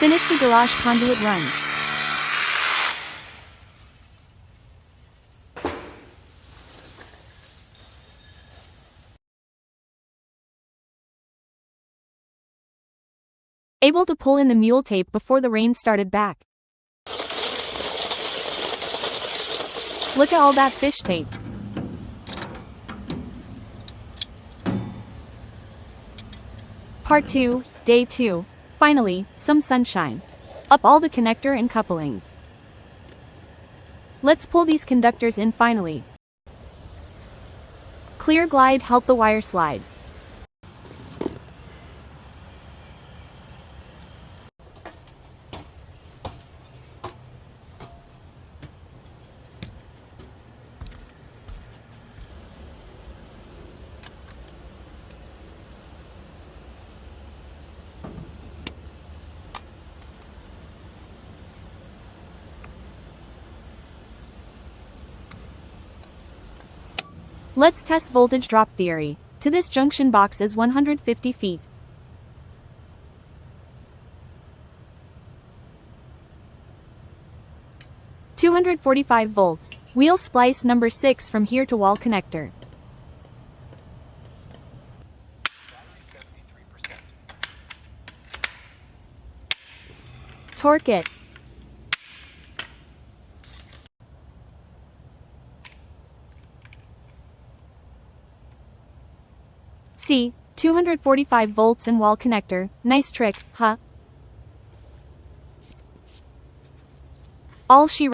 Finish the garage conduit run. Able to pull in the mule tape before the rain started back. Look at all that fish tape. Part 2, Day 2. Finally, some sunshine. Up all the connector and couplings. Let's pull these conductors in finally. Clear glide help the wire slide. Let's test voltage drop theory. To this junction box is 150 feet. (245 volts). Wheel splice number 6 from here to wall connector. Battery 73%. Torque it. See, 245 volts in wall connector. Nice trick, huh? All she